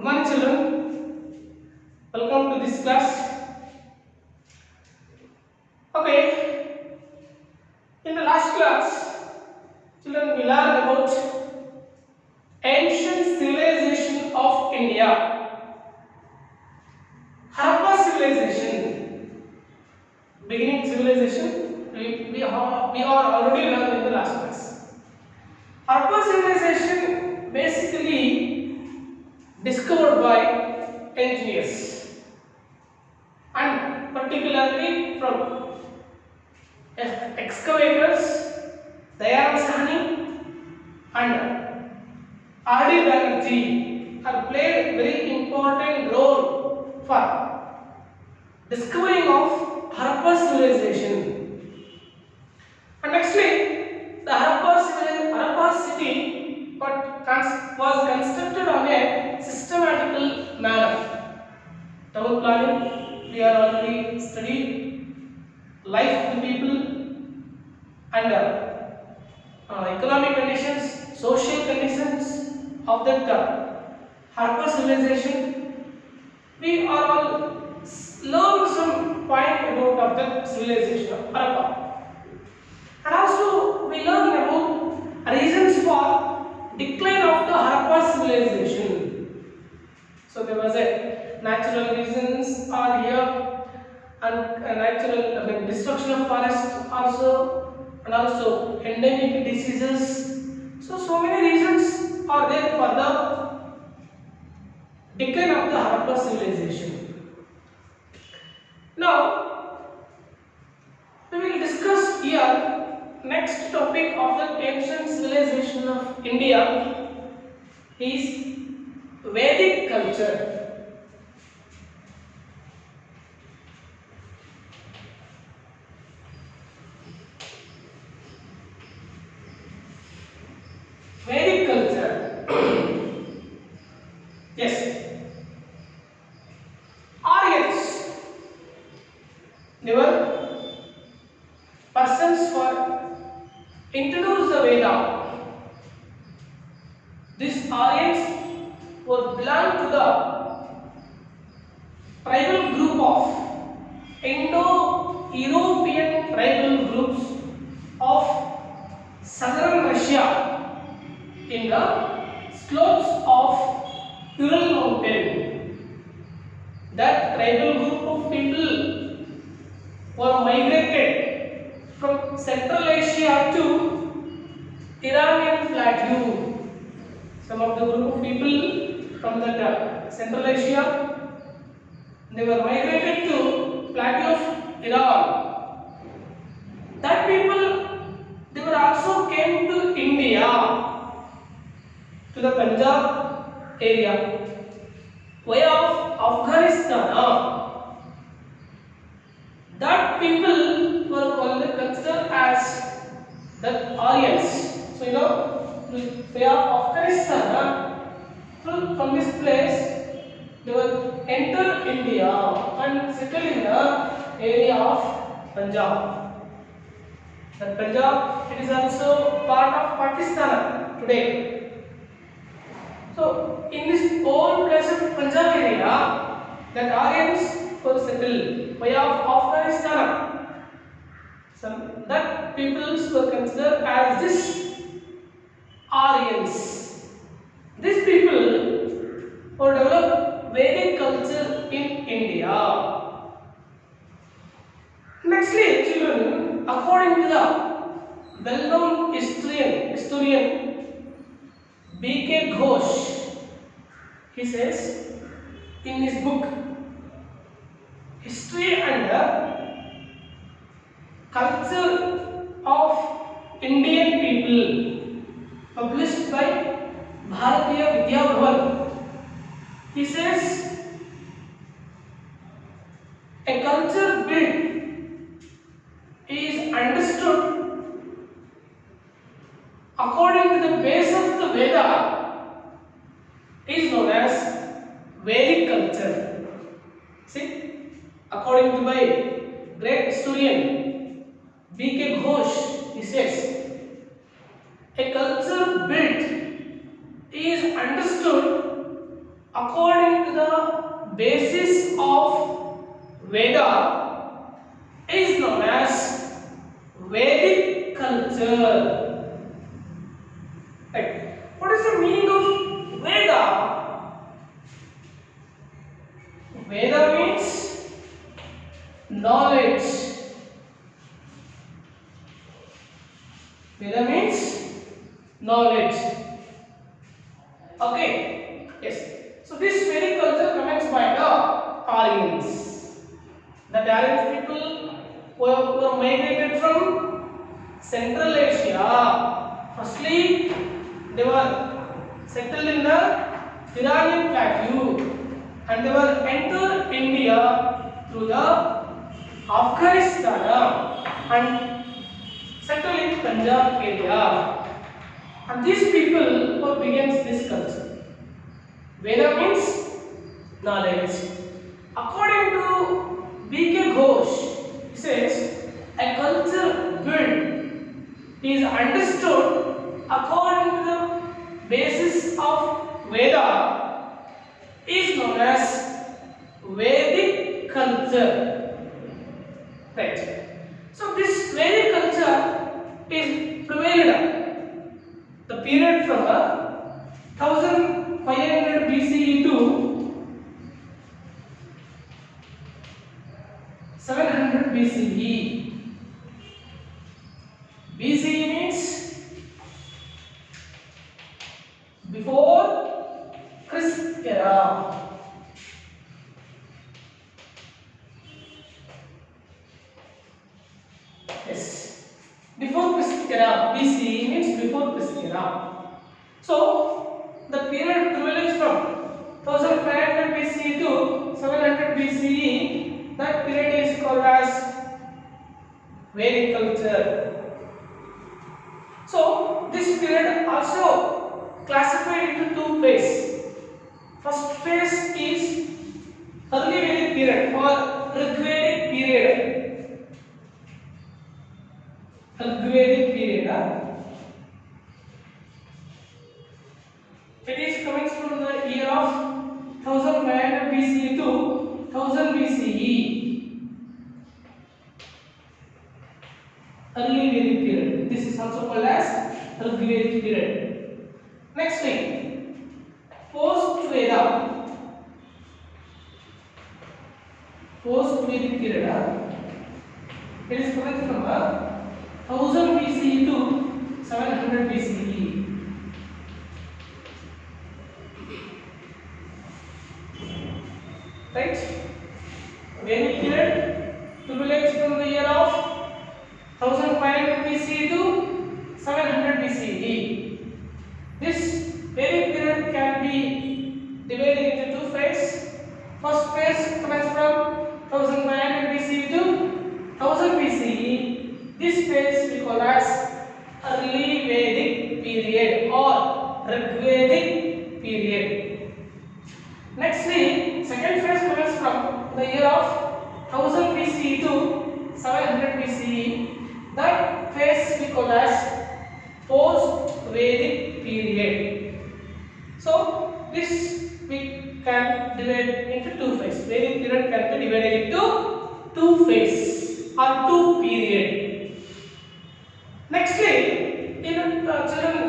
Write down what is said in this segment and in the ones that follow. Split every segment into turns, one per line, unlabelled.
Good morning, children. Welcome to this class. Okay, in the last class, children, we learned about ancient civilization of India, Harappa civilization, beginning civilization. We are already learned in the last class. Harappa civilization basically discovered by engineers, and particularly from excavators Dayan Sahni and R.D. Banerjee have played very important role for discovering of Harappa civilization. And actually, the Harappa city was constructed on a systematical manner. Town planning, we are already studied life of the people and economic conditions, social conditions of that Harappa civilization. We are all learned some point about of the civilization of Harappa, and also we learn about reasons for decline of the Harappa civilization. So there was a natural reasons are here, and natural destruction of forest also, and also endemic diseases. So many reasons are there for the decline of the Harappa civilization. Now we will discuss here next topic of the ancient civilization of India is Vedic culture. Vedic culture. Yes. Aryans, they were persons for introduce the Veda. These Aryans were belong to the tribal group of Indo-European tribal groups of southern Russia in the slopes of Ural mountain. That tribal group of people were migrated from Central Asia to Iranian plateau. Some of the group of people from that Central Asia, they were migrated to plateau of Iran. That people, they were also came to India, to the Punjab area, way of Afghanistan. That people were called considered as the Aryans. So way of Afghanistan, from this place they will enter India and settle in the area of Punjab. That Punjab, it is also part of Pakistan today. So in this whole place of Punjab area, that Aryans were settled way of Afghanistan. So that peoples were considered as this Aryans. These people were developed Vedic culture in India. Nextly, children, according to the well-known historian B.K. Ghosh, he says in his book History and Culture of Indian People, published by Bharatiya Vidya Bhavan, he says a culture built is understood according to the base of the Veda is known as Vedic culture. See, according to my great historian B.K. Ghosh, he says a culture built is understood according to the basis of Veda is known as Vedic culture. Right. What is the meaning of Veda? Veda means knowledge. Veda means knowledge. Okay. Yes. So this Vedic culture commenced by the Aryans. The Aryan people were migrated from Central Asia. Firstly, they were settled in the Iranian plateau and they were entered India through the Afghanistan and settled in Punjab area. And these people were begins this culture. Veda means knowledge. According to B.K. Ghosh, he says a culture built is understood according to the basis of Veda is known as Vedic culture. Right. So this Vedic culture is prevailed the period from 1500 BCE to 700 BCE. BCE means before Christ era. Yes, before Christ era. BCE means before Christ era. So the period prevails from 1500 BCE to 700 BCE. That period is called as Vedic culture. So this period also classified into two phases. First phase is early Vedic period or Rigvedic period. Rigvedic period. It is coming from the year of 1500 BCE to 1000 BCE. Early Vedic period. This is also called as Rigvedic period. Next thing, post Veda. Post Vedic period. It is coming from 1000 BCE to 700 BCE. Right? Vedic period prevails from the year of 1500 BCE to 700 BCE. This Vedic period can be divided into two phases. First phase comes from 1500 BCE to 1000 BCE. This phase we call as early Vedic period or Rigvedic period. Nextly, second phase comes from the year of 1000 BCE to 700 BCE. That phase we call as post-Vedic period. So this we can divide into two phases. Vedic period can be divided into two phases or two period. Nextly, in children,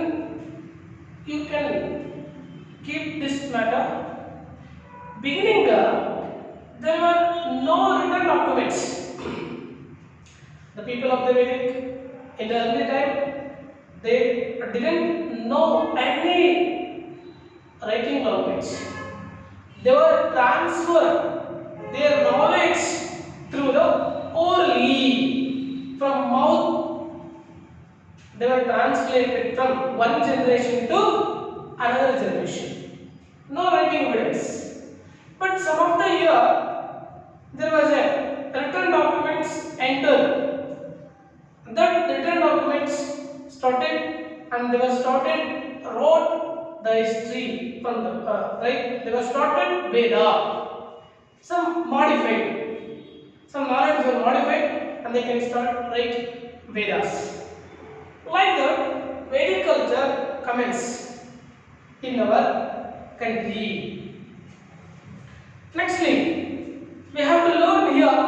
you can keep this matter. Beginning, there were no written documents. The people of the Vedic in the early time, they didn't know any writing language. They were transferred their knowledge through the orally from mouth. They were translated from one generation to another generation. No writing evidence. But some of the year there was a written documents entered. That written documents started and they were started wrote the history from the right. They were started Veda. Some modified. Some knowledge were modified and they can start write Vedas. Like that, Vedic culture commences in our country. Nextly, we have to learn here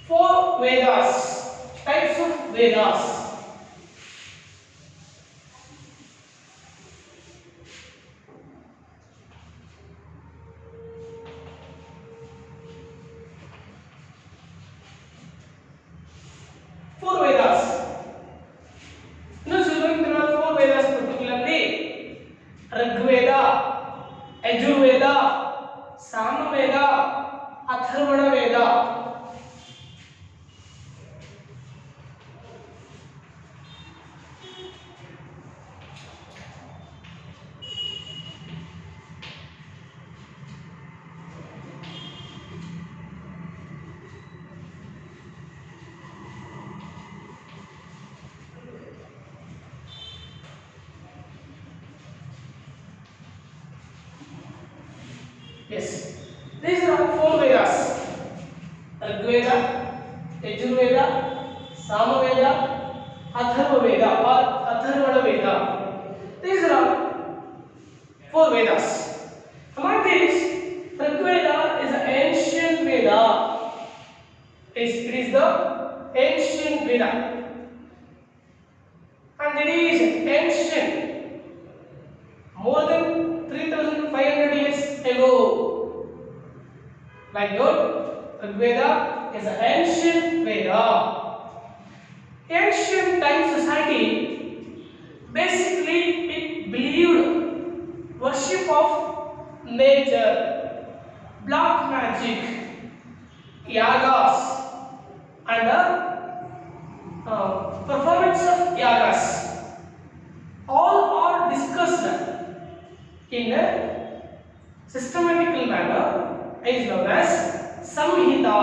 four Vedas, types of Vedas. Four Vedas. You know, children, there are four Vedas particularly: Rigveda, Yajurveda, Samaveda, Atharvana Veda. Yes, these are four Vedas: Rigveda, Yajurveda, Samaveda, Atharva Veda or Atharvana Veda. These are four Vedas. Among these, Rigveda is an ancient Veda. It is the ancient Veda, and it is ancient, more than 3,500 years ago. Like your Rigveda is an ancient Veda. Ancient time society basically it believed worship of nature, black magic, yagas, and performance of yagas. All are discussed in a systematical manner is known as Samhita.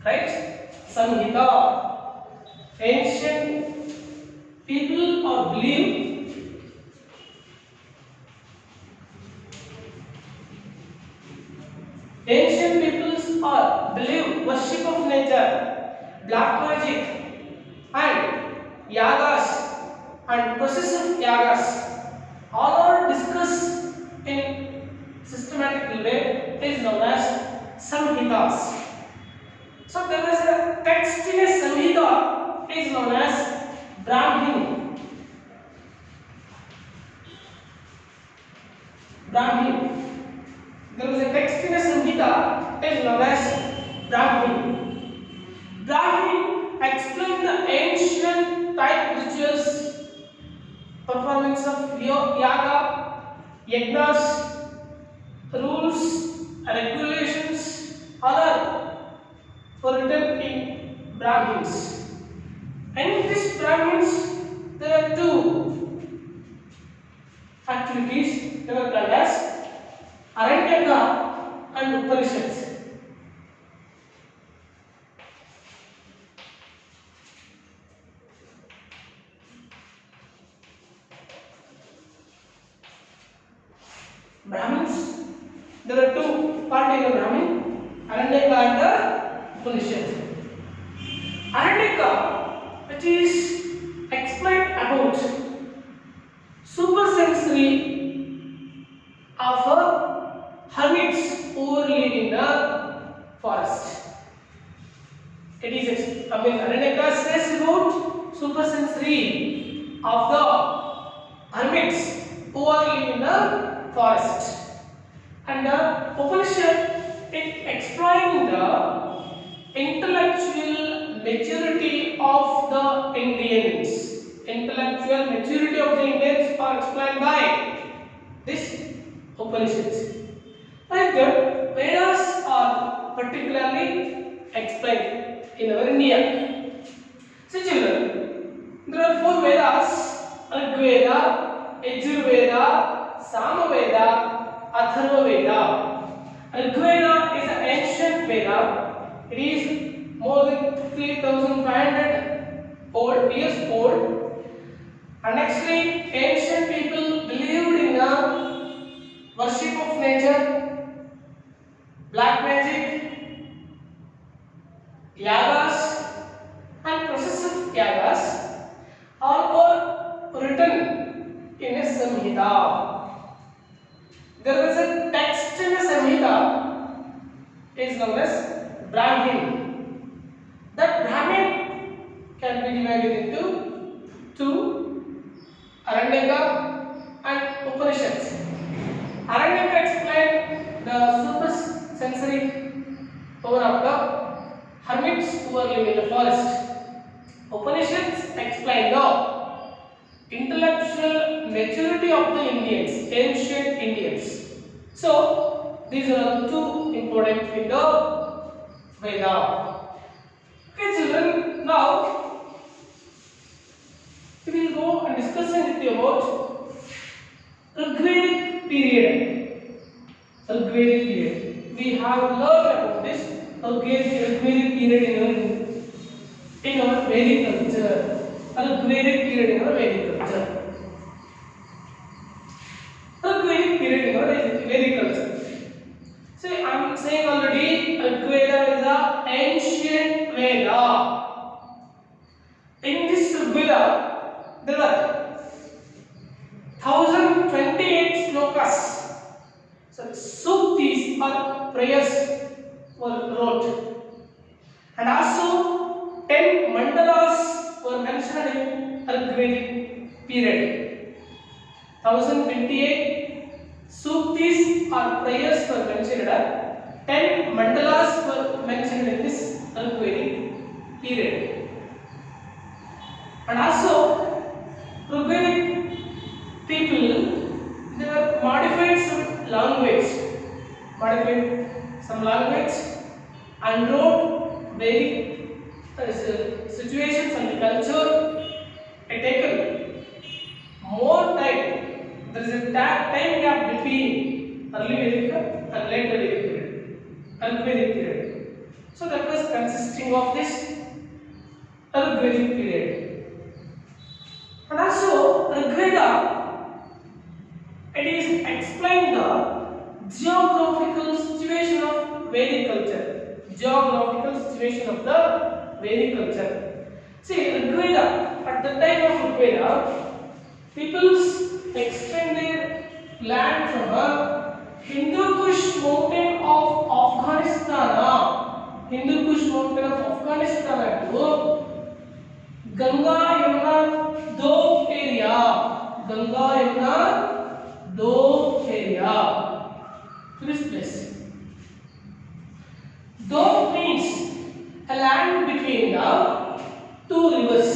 Right? Samhita. Ancient people or believe ancient peoples are believe worship of nature, black magic, and yagas and process of yagas. All are discussed in systematical way is known as Samhitas. So there is a text in a Samhita is known as Brahmin. Brahmin. There is a text in a Samhita is known as Brahmin. Brahmin explained the ancient type rituals, performance of yaga, yagnas, rules, regulations, other were written in Brahmins. And in these Brahmins, there are two activities. They were called as Aranyaka and Upanishads. Brahmins, there are two parts in the Brahmin, Aranyaka and Upanishad. Aranyaka, which is explained about supersensory of hermits who live in the forest. It is, Aranyaka says about supersensory of the hermits who are living in the forest. And the Upanishad it exploring the intellectual maturity of the Indians. Intellectual maturity of the Indians are explained by this Upanishads. Like the Vedas are particularly explained in our India. So children, there are four Vedas: Rigveda, Yajurveda, Samaveda, Atharva Veda. Rigveda is an ancient Veda. It is more than 3,500 years old. And actually, ancient people believed in the worship of nature, black magic, yagas, and process of yagas all were written in a Samhita. There was a text in a Sudha is known as Brahmin. That Brahmin can be divided into two, Aranyaka and Upanishads. Aranyaka explain the supersensory power of the hermits who are living in the forest. Upanishads explain the intellectual maturity of the Indians, ancient Indians. So, these are the two important in the Veda. Okay, children, now we will go and discussing with you about Rigvedic period. Rigvedic period. We have learned about this Rigvedic period in our Vedic culture. Rigvedic period in our Vedic culture. Rigvedic period in our Vedic culture. See, I am saying already, Rigveda is the ancient Veda. In this Rigveda, there are 1028 slokas. So, suktis or prayers were wrote, and also 10 mandalas were mentioned in Rigvedic period. 1028 suktis or prayers were mentioned. 10 mandalas were mentioned in this Rigvedic period. And also, Rigvedic people, they were modified some language and wrote Vedic situations and culture. It taken more time. There is a time gap between early Vedic and later Vedic period, Rigvedic period. So that was consisting of this Rigvedic period. And also Rigveda, it is explained the geographical situation of Vedic culture. Geographical situation of the Vedic culture. See, Rigveda, at the time of Rigveda, peoples extend their land from a Hindu Kush mountain of Afghanistan, Hindu Kush mountain of Afghanistan to Ganga Yamuna Doab area, Ganga Yamuna Doab area, to this place. Doab means a land between the two rivers.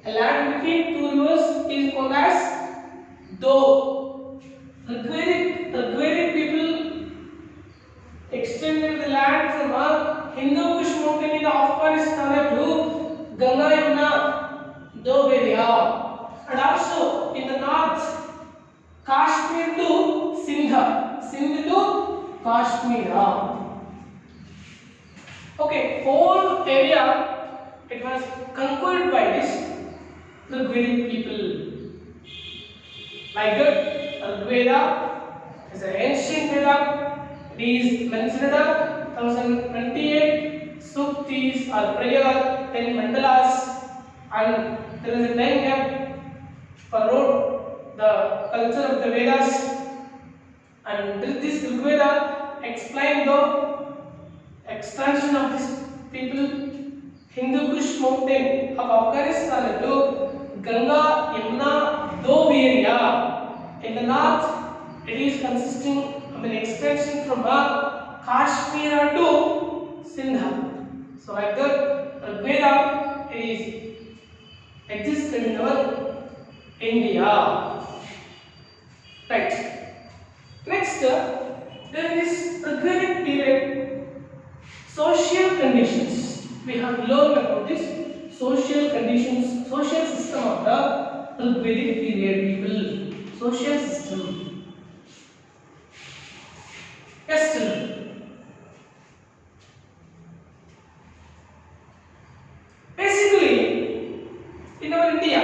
A land between two rivers is called as Doab. Rigvedic people extended the land from a Hindu Kush mountain in Afghanistan to Ganga Yamuna Doab area, and also in the north, Kashmir to Sindh to Kashmir. Okay, whole area it was conquered by this Rigvedic people. Like that, Rigveda is an ancient Veda. It is mentioned 1028 suktis or prayer, 10 mandalas, and there is a time gap for wrote the culture of the Vedas. And this Rigveda explained the expansion of these people, Hindu Kush mountain of Afghanistan to Ganga Yamuna Doab area. In the north, it is consisting of an extension from Kashmir to Sindh. So like that, Rigveda is existed in our India. Right. Next, there is Rigvedic period. Social conditions. We have learned about this social conditions, social system of the Rigvedic period people. Social system. Yes, children. Basically, in our India,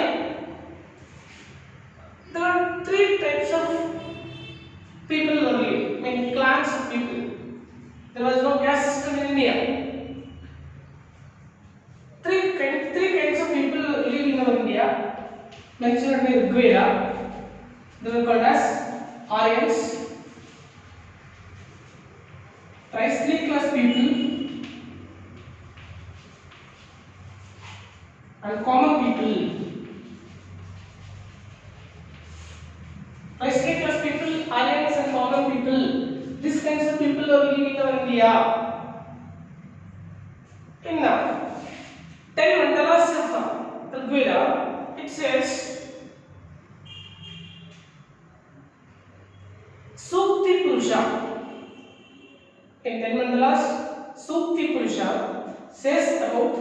there are three types of people only, I mean clans of people. There was no caste system in India. Three kinds of people live in our India. Mentioned in Rigveda. They were called as Aryans, Tricely class people and common people. Tricely class people, Aryans and common people. These kinds of people are living in our India. In the 10 mandalas of Rigveda, it says Sukti Purusha. In 10 mandalas, Sukti Purusha says about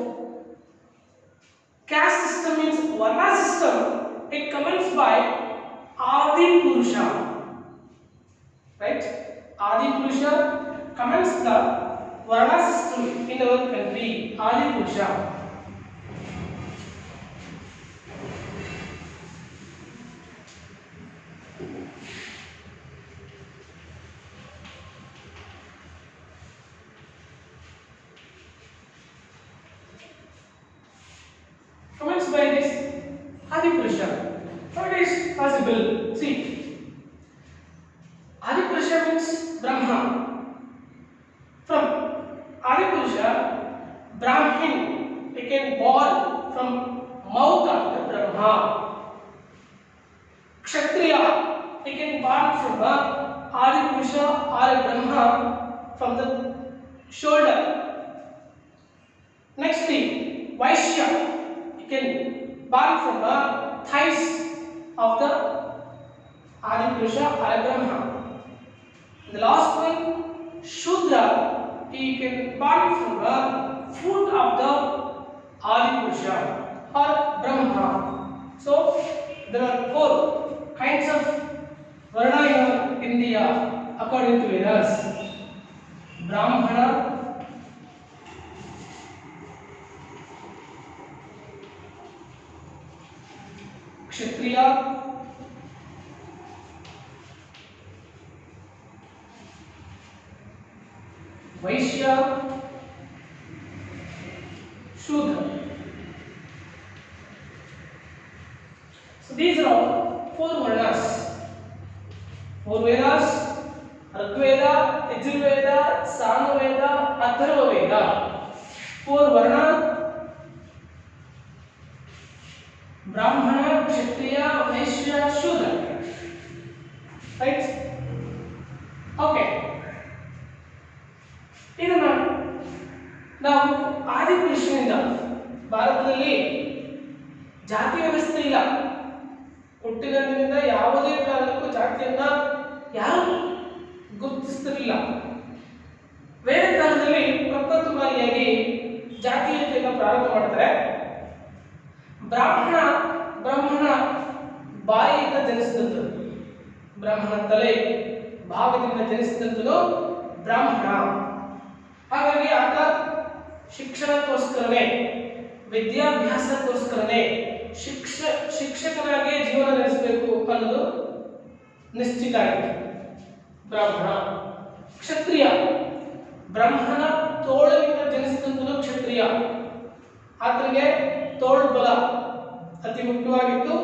caste system means Varna system. It commences by Adi Purusha. Right? Adi Purusha commences the Varna system in our country. Adi Purusha. Commenced by this Adi Purusha. How it is possible? See, Adi Purusha means Brahma. From Adi Purusha, Brahmin became born from mouth of the Brahma. Kshatriya became born from a Adi Purusha or a Brahma from the shoulder. Next thing, Vaishya became born from the thighs of the Adi Purusha or a Brahma. The last one, Shudra, he can born from the foot of the Adi Purusha or Brahma. So there are 4 kinds of Varna in India according to Vedas: Brahmana, Kshatriya, Vaishya, Shudra. So these are all 4 Varnas. 4 Vedas: Rigveda, Yajurveda, Samaveda, Atharvaveda. 4 Varna: Brahmana, Kshatriya, Vaishya, Shudra. Right? Okay. ಇದನ್ನ ನಾವು ಆದಿಪುರುಷನಿಂದ ಭಾರತದಲ್ಲಿ ಜಾತಿ ವ್ಯವಸ್ಥೆ ಇಲ್ಲ. ಹುಟ್ಟಿದಂದಿನಿಂದ ಯಾವುದೇ ಕಾರಣಕ್ಕೂ ಜಾತಿಯನ್ನ ಯಾರು ಗುರುತಿಸ್ತಿರಲಿಲ್ಲ. ವೇದ ಕಾಲದಲ್ಲಿ ಪ್ರಪ್ರಥಮವಾಗಿ ಜಾತೀಯತೆಯನ್ನು ಪ್ರಾರಂಭ ಮಾಡ್ತಾರೆ. ಬ್ರಾಹ್ಮಣ ಬಾಯಿಯಿಂದ ಜನಿಸಿದಂಥದ್ದು, ಬ್ರಾಹ್ಮಣ ತಲೆ ಭಾಗದಿಂದ ಜನಿಸಿದಂಥದ್ದು ಬ್ರಾಹ್ಮಣ. ಹಾಗಾಗಿ ಆತ ಶಿಕ್ಷಣಕ್ಕೋಸ್ಕರನೇ, ವಿದ್ಯಾಭ್ಯಾಸಕ್ಕೋಸ್ಕರನೇ ಶಿಕ್ಷಕನಾಗಿ ಜೀವನ ನಡೆಸಬೇಕು ಅನ್ನೋದು ನಿಶ್ಚಿತ ಆಯಿತು. ಬ್ರಾಹ್ಮಣ. ಕ್ಷತ್ರಿಯ, ಬ್ರಾಹ್ಮಣ ತೋಳಿನಿಂದ ಜನಿಸಿದಂಥದ್ದು ಕ್ಷತ್ರಿಯ. ಆತನಿಗೆ ತೋಳು ಬಲ ಅತಿ ಮುಖ್ಯವಾಗಿತ್ತು.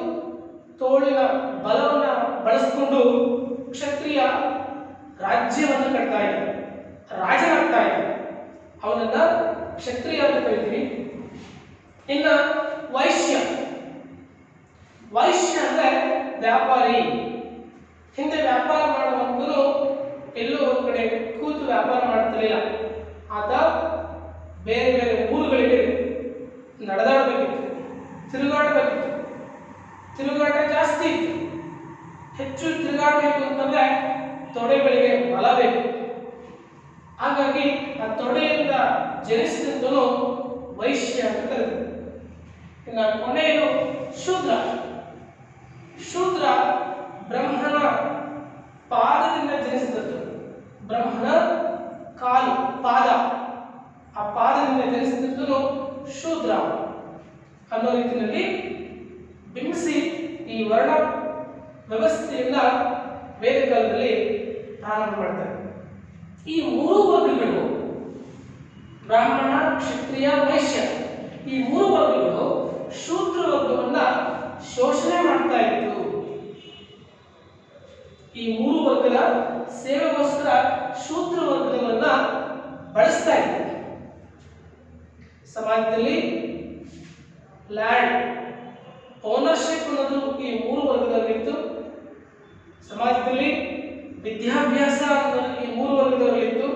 ತೋಳಿನ ಬಲವನ್ನು ಬಳಸಿಕೊಂಡು ಕ್ಷತ್ರಿಯ ರಾಜ್ಯವನ್ನು ಕಟ್ತಾ ಇದ್ದ, ರಾಜನಾಗ್ತಾ ಇದ್ದ. ಅವನನ್ನ ಕ್ಷತ್ರಿಯ ಅಂತ ಕರಿತೀವಿ. ಇನ್ನು ವೈಶ್ಯ. ವೈಶ್ಯ ಅಂದ್ರೆ ವ್ಯಾಪಾರಿ. ಹಿಂದೆ ವ್ಯಾಪಾರ ಮಾಡುವಂತನು ಎಲ್ಲೋ ಒಂದು ಕಡೆ ಕೂತು ವ್ಯಾಪಾರ ಮಾಡ್ತಿರಲಿಲ್ಲ. ಆತ ಬೇರೆ ಬೇರೆ ಊರುಗಳಿಗೆ ನಡೆದಾಡಬೇಕಿತ್ತು, ತಿರುಗಾಡಬೇಕಿತ್ತು. ತಿರುಗಾಟ ಜಾಸ್ತಿ ಇತ್ತು. ಹೆಚ್ಚು ತಿರುಗಾಡಬೇಕು ಅಂತಂದ್ರೆ ತೊಡೆಗಳಿಗೆ ಬಲ ಬೇಕು. ಹಾಗಾಗಿ ಆ ತೊಡೆಯಿಂದ ಜನಿಸಿದಂತನು ವೈಶ್ಯ ಅಂತ ಕರೆದರು. ಇನ್ನು ಕೊನೆಯದು ಶೂದ್ರ. ಶೂದ್ರ ಬ್ರಹ್ಮನ ಪಾದದಿಂದ ಜನಿಸಿದದ್ದು. ಬ್ರಹ್ಮನ ಕಾಲು, ಪಾದ, ಆ ಪಾದದಿಂದ ಜನಿಸಿದದ್ದು ಶೂದ್ರ ಅನ್ನೋ ರೀತಿಯಲ್ಲಿ ಬಿಂಬಿಸಿ ಈ ವರ್ಣ ವ್ಯವಸ್ಥೆಯನ್ನ ವೇದಕಾಲದಲ್ಲಿ ಪ್ರಾರಂಭ ಮಾಡ್ತಾರೆ. ಈ 3 ವರ್ಗಗಳು, ಬ್ರಾಹ್ಮಣ, ಕ್ಷತ್ರಿಯ, ವೈಶ್ಯ, ಈ 3 ವರ್ಗಗಳು ಶೂದ್ರ ವರ್ಗವನ್ನ ಶೋಷಣೆ ಮಾಡ್ತಾ ಇತ್ತು. ಈ 3 ವರ್ಗದ ಸೇವೆಗೋಸ್ಕರ ಶೂದ್ರ ವರ್ಗದವರನ್ನ ಬಳಸ್ತಾ ಇದ್ರು. ಸಮಾಜದಲ್ಲಿ ಲ್ಯಾಂಡ್ ಓನರ್ಶಿಪ್ ಅನ್ನೋದು ಈ ಮೂರು ವರ್ಗದವರಿತ್ತು. ಸಮಾಜದಲ್ಲಿ ವಿದ್ಯಾಭ್ಯಾಸ ಅನ್ನೋದು ಈ ಮೂರು ವರ್ಗದವರಿತ್ತು.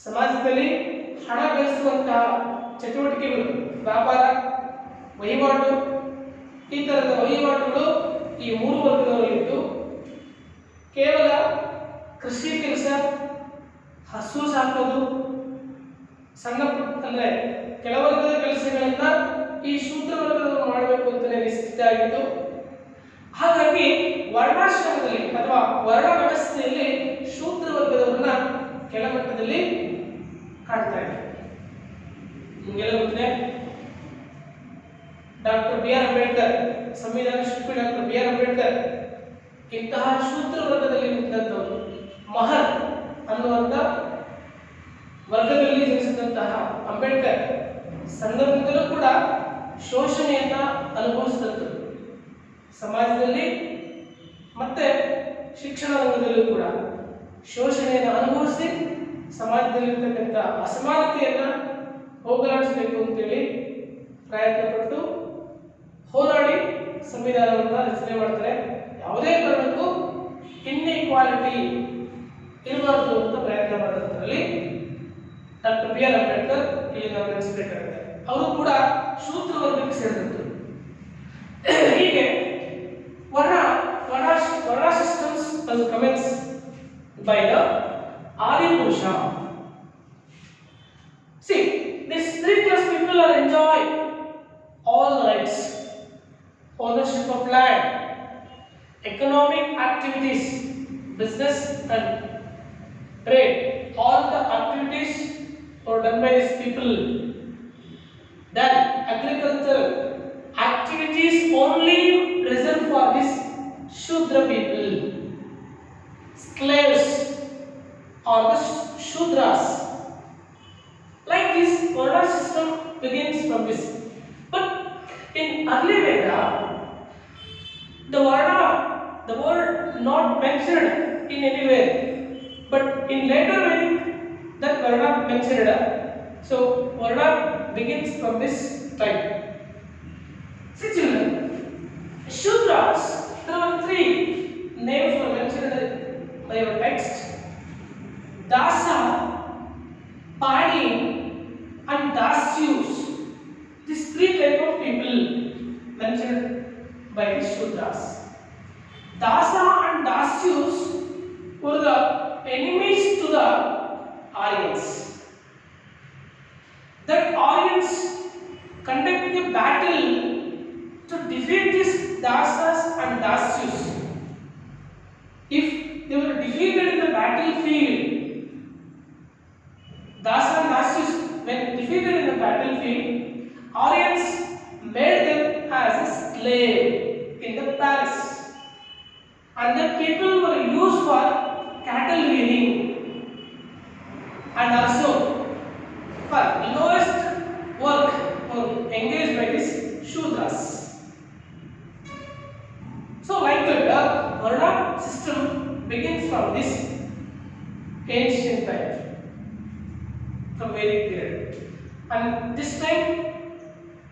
ಸಮಾಜದಲ್ಲಿ ಹಣ ಗಳಿಸುವಂತಹ ಚಟುವಟಿಕೆಗಳು, ವ್ಯಾಪಾರ, ವಹಿವಾಟು, ಈ ತರದ ವಹಿವಾಟುಗಳು ಈ ಮೂರು ವರ್ಗದವರಲ್ಲಿದ್ದು, ಕೇವಲ ಕೃಷಿ ಕೆಲಸ, ಹಸು ಸಾಕೋದು, ಸಣ್ಣ ಅಂದ್ರೆ ಕೆಳವರ್ಗದ ಕೆಲಸಗಳನ್ನ ಈ ಶೂದ್ರ ವರ್ಗದವರು ಮಾಡಬೇಕು ಅಂತಲೇ ನಿಶ್ಚಿತ ಆಗಿತ್ತು. ಹಾಗಾಗಿ ವರ್ಣಾಶ್ರಮದಲ್ಲಿ ಅಥವಾ ವರ್ಣ ವ್ಯವಸ್ಥೆಯಲ್ಲಿ ಶೂದ್ರ ವರ್ಗದವರನ್ನ ಕೆಳಮಟ್ಟದಲ್ಲಿ ಕಾಣ್ತಾ ಇದೆ. ನಿಮಗೆಲ್ಲ ಗೊತ್ತಿದೆ, ಡಾಕ್ಟರ್ ಬಿ ಆರ್ ಅಂಬೇಡ್ಕರ್, ಸಂವಿಧಾನ ಶಿಲ್ಪಿ ಡಾಕ್ಟರ್ ಬಿ ಆರ್ ಅಂಬೇಡ್ಕರ್ ಇಂತಹ ಶೂದ್ರ ವರ್ಗದಲ್ಲಿ ಇದ್ದಂಥವರು. ಮಹರ್ ಅನ್ನುವಂಥ ವರ್ಗದಲ್ಲಿ ಜನಿಸಿದಂತಹ ಅಂಬೇಡ್ಕರ್ ಸಣ್ಣದಿಂದಲೂ ಕೂಡ ಶೋಷಣೆಯನ್ನ ಅನುಭವಿಸಿದಂಥದ್ದು. ಸಮಾಜದಲ್ಲಿ ಮತ್ತೆ ಶಿಕ್ಷಣ ರಂಗದಲ್ಲೂ ಕೂಡ ಶೋಷಣೆಯನ್ನು ಅನುಭವಿಸಿ ಸಮಾಜದಲ್ಲಿರ್ತಕ್ಕಂಥ ಅಸಮಾನತೆಯನ್ನು ಹೋಗಲಾಡಿಸಬೇಕು ಅಂತೇಳಿ ಪ್ರಯತ್ನಪಟ್ಟು ಹೋರಾಡಿ ಸಂವಿಧಾನವನ್ನು ರಚನೆ ಮಾಡ್ತಾರೆ. ಯಾವುದೇ ಕಾರಣಕ್ಕೂ ಇನ್ಇಕ್ವಾಲಿಟಿ ಇರಬಾರ್ದು ಅಂತ ಪ್ರಯತ್ನ ಮಾಡೋದ್ರಲ್ಲಿ ಡಾಕ್ಟರ್ ಬಿ ಆರ್ ಅಂಬೇಡ್ಕರ್ ಇಲ್ಲಿ ನಾವು ನೆನೆಸಬೇಕಾಗುತ್ತೆ. ಅವರು ಕೂಡ ಶೂದ್ರ ವರ್ಗಕ್ಕೆ ಸೇರಿದಂಥರು. ಹೀಗೆ ವರ್ಣ systems comments by the Adi Purusha. See, these three class people are enjoy all rights, ownership of land, economic activities, business and trade. All the activities are done by these people. Then agricultural activities only reserved for these Shudra people. Slaves or the Shudras. Like this, Varna system begins from this. But in early Veda, the word not mentioned in anywhere. But in later Vedic, that Varna mentioned. So Varna begins from this time. See children, Shudras, there are three names were mentioned by your text. Dasa, Padi and Dasyus. These three type of people mentioned by the Shudras. Dasa and Dasyus were the enemies to the Aryans. That Aryans conducted a battle to defeat these Dasas and Dasyus. If they were defeated in the battlefield, Dasa and Dasyus, when defeated in the battlefield, Aryans made them as a slave in the palace, and the people were used for cattle rearing and also for lowest work were engaged by these Shudras. So like that, the Varna system begins from this ancient time, from Vedic period. And this time,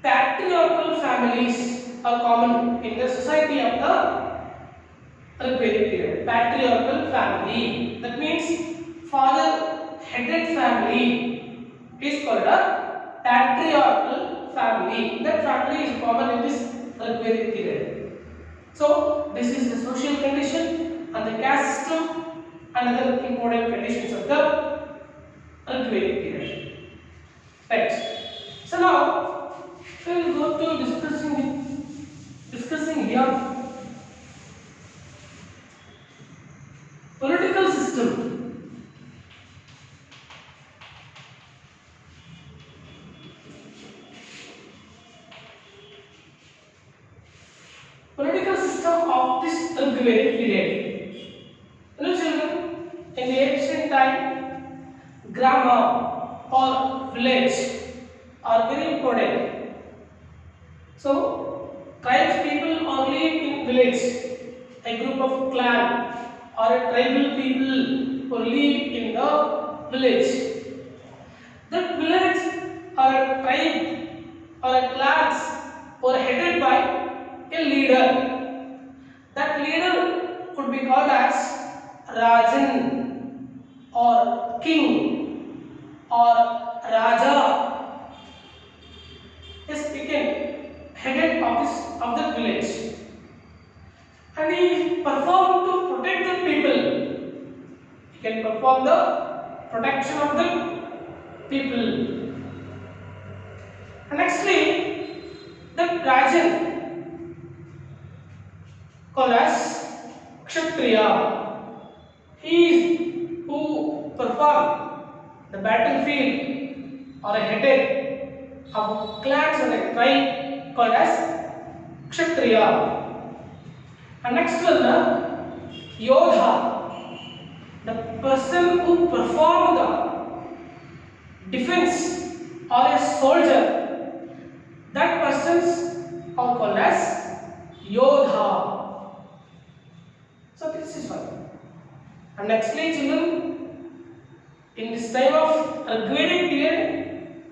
patriarchal families are common in the society of the Vedic period. Patriarchal family, that means father-headed family is called a patriarchal family. That family is common in this Vedic period. So this is the social condition and the caste system and other important conditions of the Vedic period. Right. So now we will go to discussing here political system. Political system of this Vedic period. You know children, in the ancient time, grama or village are very important. So tribes people are live in village, a group of clan or a tribal people who live in the village. That village or a tribe or a clans were headed by a leader. That leader could be called as Rajan or king or Raja. Yes, he can headed of the village, and he performed to protect the people. He can perform the protection of the people. And nextly, the Rajan called as Kshatriya. He is who perform the battlefield or a headed of clans or a tribe called as Kshatriya. And next one, the Yodha, the person who perform the defense or a soldier. That persons are called as Yodha. So this is one. And nextly, children, in this time of Rigvedic period,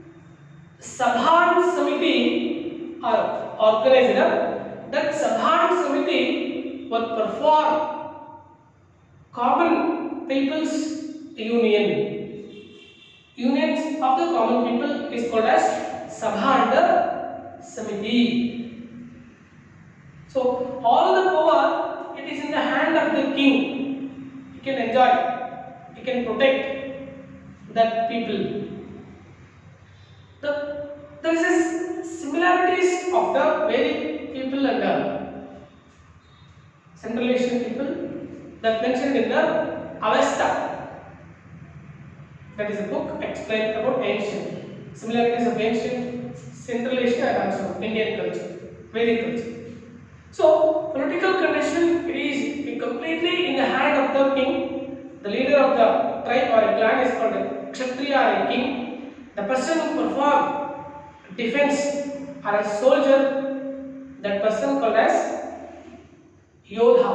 Sabhan Samiti are organized. That Sabhan Samiti will perform common people's union. Unions of the common people is called as Sabha and Samiti. So all the power, it is in the hand of the king. He can enjoy, he can protect that people. There is similarities of the Vedic people and the Central Asian people that mentioned in the Avesta. That is a book explained about ancient similarities of ancient Central Asia and also Indian culture, Vedic culture. So political condition, it is completely in the hand of the king. The leader of the tribe or a clan is called a Kshatriya or a king. The person who perform defense or a soldier, that person called as Yodha.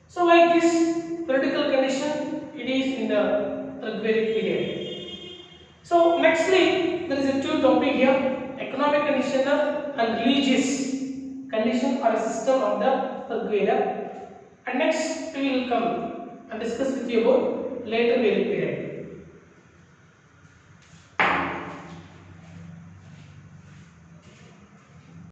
So like this political condition, it is in the Rigvedic period. So nextly, there is a two topic here: economic condition and religious condition or a system of the Rigveda. And next we will come and discuss with you about later Vedic period.